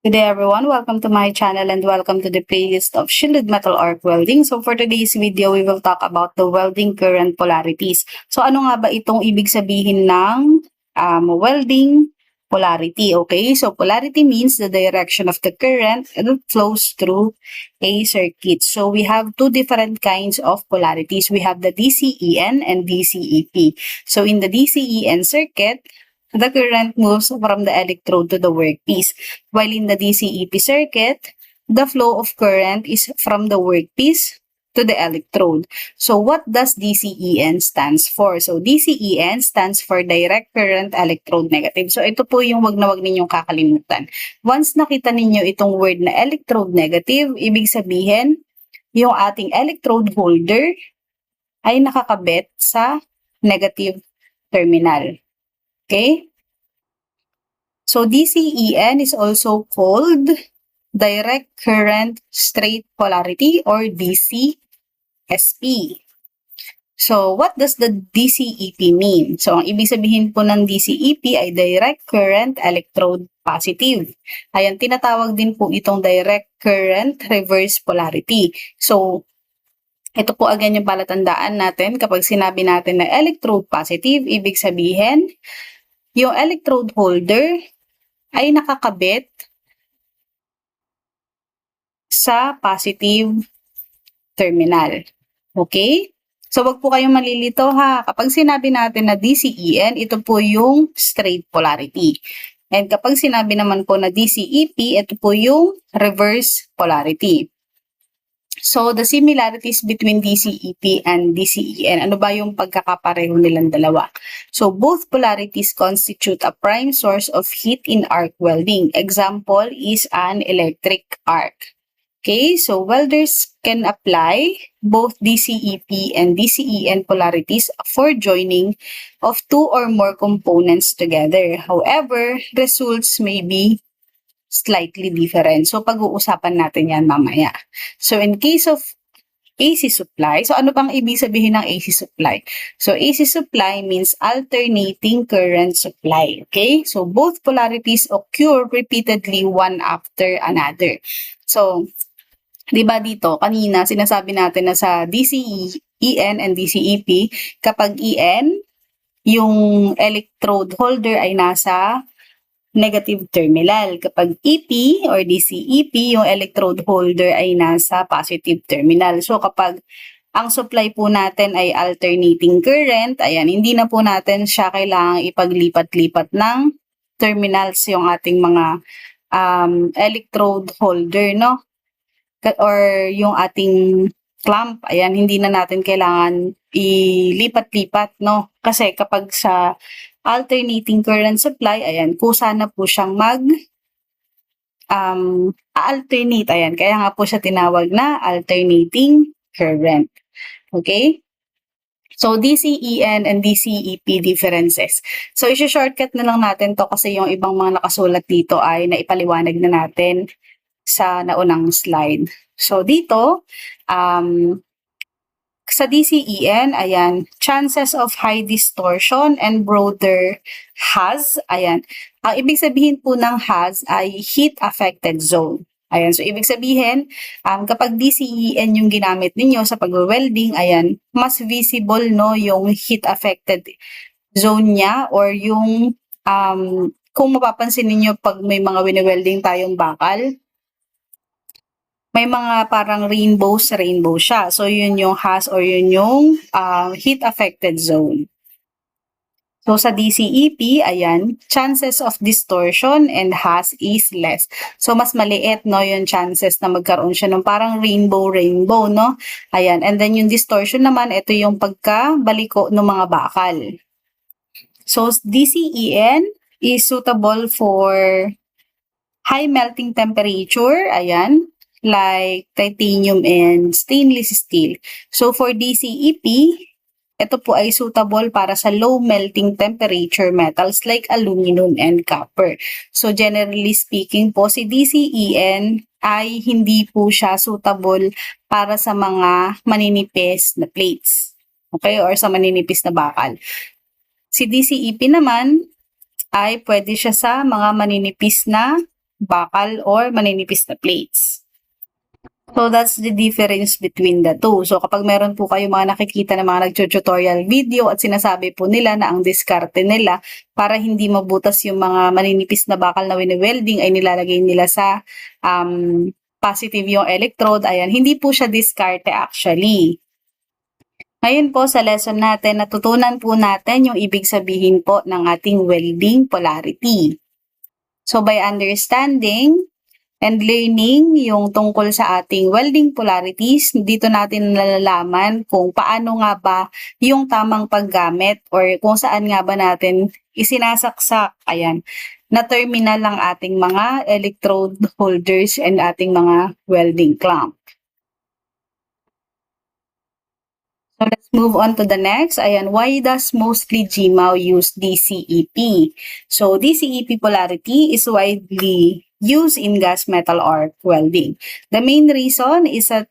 Good day everyone, welcome to my channel and welcome to the playlist of shielded metal arc welding. So for today's video, we will talk about the welding current polarities. So ano nga ba itong ibig sabihin ng welding polarity? Okay, so polarity means the direction of the current that flows through a circuit. So we have two different kinds of polarities. We have the DCEN and DCEP. So in the DCEN circuit, the current moves from the electrode to the workpiece, while in the DCEP circuit, the flow of current is from the workpiece to the electrode. So what does DCEN stands for? So DCEN stands for direct current electrode negative. So ito po yung wag na wag ninyong kakalimutan. Once nakita ninyo itong word na electrode negative, ibig sabihin yung ating electrode holder ay nakakabit sa negative terminal. Okay? So DCEN is also called direct current straight polarity or DCSP. So what does the DCEP mean? So ang ibig sabihin po ng DCEP ay direct current electrode positive. Ayan, tinatawag din po itong direct current reverse polarity. So ito po again yung palatandaan natin kapag sinabi natin na electrode positive, ibig sabihin yung electrode holder ay nakakabit sa positive terminal. Okay? So, wag po kayong malilito ha. Kapag sinabi natin na DCEN, ito po yung straight polarity. And kapag sinabi naman po na DCEP, ito po yung reverse polarity. So, the similarities between DCEP and DCEN, ano ba yung pagkakapareho nilang dalawa? So, both polarities constitute a prime source of heat in arc welding. Example is an electric arc. Okay, so welders can apply both DCEP and DCEN polarities for joining of two or more components together. However, results may be slightly different. So, pag-uusapan natin yan mamaya. So, in case of AC supply, so ano bang ibig sabihin ng AC supply? So, AC supply means alternating current supply. Okay? So, both polarities occur repeatedly one after another. So, di ba dito, kanina sinasabi natin na sa DCEN and DCEP, kapag EN, yung electrode holder ay nasa negative terminal. Kapag EP or DCEP, yung electrode holder ay nasa positive terminal. So kapag ang supply po natin ay alternating current, ayan, hindi na po natin siya kailangang ipaglipat-lipat ng terminals yung ating mga electrode holder, no? Or yung ating clamp, ayan, hindi na natin kailangan ilipat-lipat, no? Kasi kapag sa alternating current supply, ayan, kusa na po siyang alternate, ayan, kaya nga po siya tinawag na alternating current. Okay? So, DCEN and DCEP differences. So, isi-shortcut na lang natin to kasi yung ibang mga nakasulat dito ay naipaliwanag na natin sa naunang slide. So, dito, sa DCEN, ayan, chances of high distortion and broader HAZ, ayan. Ang ibig sabihin po ng HAZ ay heat affected zone. Ayan, so ibig sabihin, kapag DCEN yung ginamit ninyo sa pag-welding, ayan, mas visible no yung heat affected zone niya or yung kung mapapansin niyo pag may mga wini-welding tayong bakal, may mga parang rainbow siya. So, yun yung HAZ or yun yung heat-affected zone. So, sa DCEP, ayan, chances of distortion and HAZ is less. So, mas maliit, no, yung chances na magkaroon siya ng parang rainbow, no? Ayan, and then yung distortion naman, ito yung pagkabaliko ng mga bakal. So, DCEN is suitable for high melting temperature, ayan, like titanium and stainless steel. So for DCEP, ito po ay suitable para sa low melting temperature metals like aluminum and copper. So generally speaking po, si DCEN ay hindi po siya suitable para sa mga maninipis na plates. Okay? Or sa maninipis na bakal. Si DCEP naman ay pwede siya sa mga maninipis na bakal or maninipis na plates. So, that's the difference between the two. So, kapag meron po kayo mga nakikita na mga nagtutorial video at sinasabi po nila na ang diskarte nila para hindi mabutas yung mga maninipis na bakal na wini-welding ay nilalagay nila sa positive yung electrode. Ayan, hindi po siya diskarte actually. Ngayon po sa lesson natin, natutunan po natin yung ibig sabihin po ng ating welding polarity. So, by understanding and learning yung tungkol sa ating welding polarities, dito natin nalalaman kung paano nga ba yung tamang paggamit or kung saan nga ba natin isinasaksak, ayan, na terminal ng ating mga electrode holders and ating mga welding clamp. So let's move on to the next. Ayan, why does mostly GMAW use DCEP? So DCEP polarity is widely used in gas metal arc welding. The main reason is that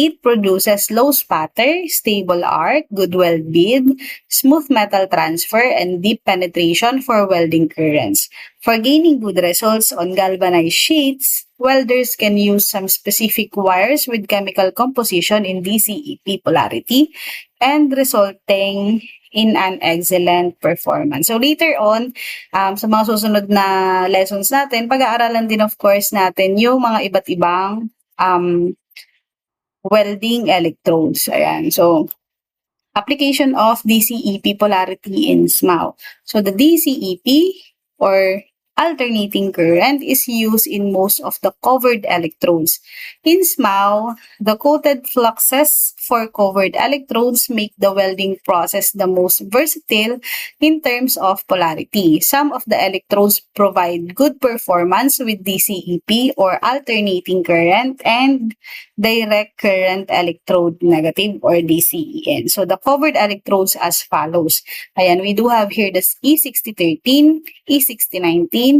it produces low spatter, stable arc, good weld bead, smooth metal transfer, and deep penetration for welding currents. For gaining good results on galvanized sheets, welders can use some specific wires with chemical composition in DCEP polarity and resulting in an excellent performance. So later on, sa mga susunod na lessons natin, pag-aaralan din of course natin yung mga iba't ibang welding electrodes. Ayan. So, application of DCEP polarity in SMAW. So, the DCEP or alternating current is used in most of the covered electrodes. In SMAW, the coated fluxes for covered electrodes make the welding process the most versatile in terms of polarity. Some of the electrodes provide good performance with DCEP or alternating current and direct current electrode negative or DCEN. So, the covered electrodes as follows. Ayan, we do have here the E6013, E6019,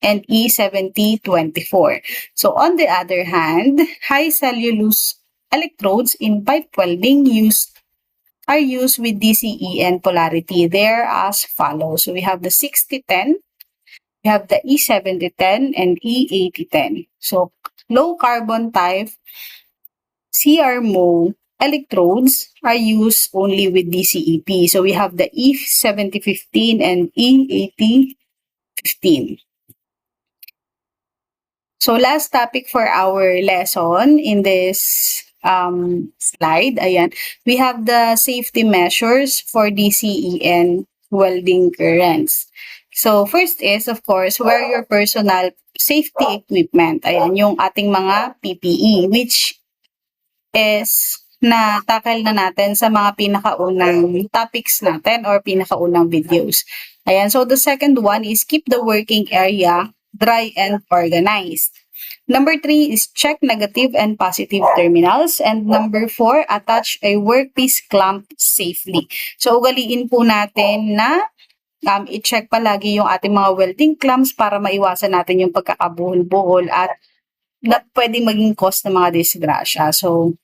and E7024. So, on the other hand, high cellulose electrodes in pipe welding are used with DCEN polarity. They're as follows. So, we have the 6010, we have the E7010, and E8010. So, low carbon type CRMO electrodes are used only with DCEP. So, we have the E7015 and E8015. So, last topic for our lesson in this slide, ayan, we have the safety measures for DCEN welding currents. So, first is, of course, wear your personal safety equipment. Ayan, yung ating mga PPE, which is na-tackle na natin sa mga pinakaunang topics natin or pinakaunang videos. Ayan, so the second one is keep the working area dry and organized. Number 3 is check negative and positive terminals. And number 4, attach a workpiece clamp safely. So, ugaliin po natin na i-check palagi yung ating mga welding clamps para maiwasan natin yung pagkakabuhol-buhol at na pwedeng maging cause ng mga disgrasya. So,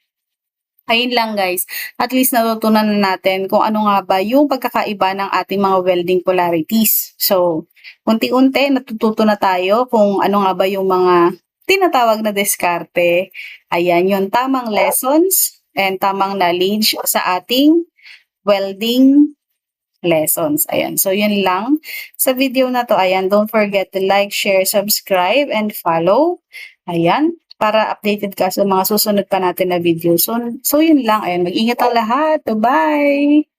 ayun lang guys, at least natutunan na natin kung ano nga ba yung pagkakaiba ng ating mga welding polarities. So, unti-unti natututo na tayo kung ano nga ba yung mga tinatawag na diskarte. Ayan, yung tamang lessons and tamang knowledge sa ating welding lessons. Ayan, so yun lang sa video na to. Ayan, don't forget to like, share, subscribe, and follow. Ayan, para updated ka sa mga susunod pa natin na video. So yun lang. Ayan, mag-ingat ang lahat. Bye!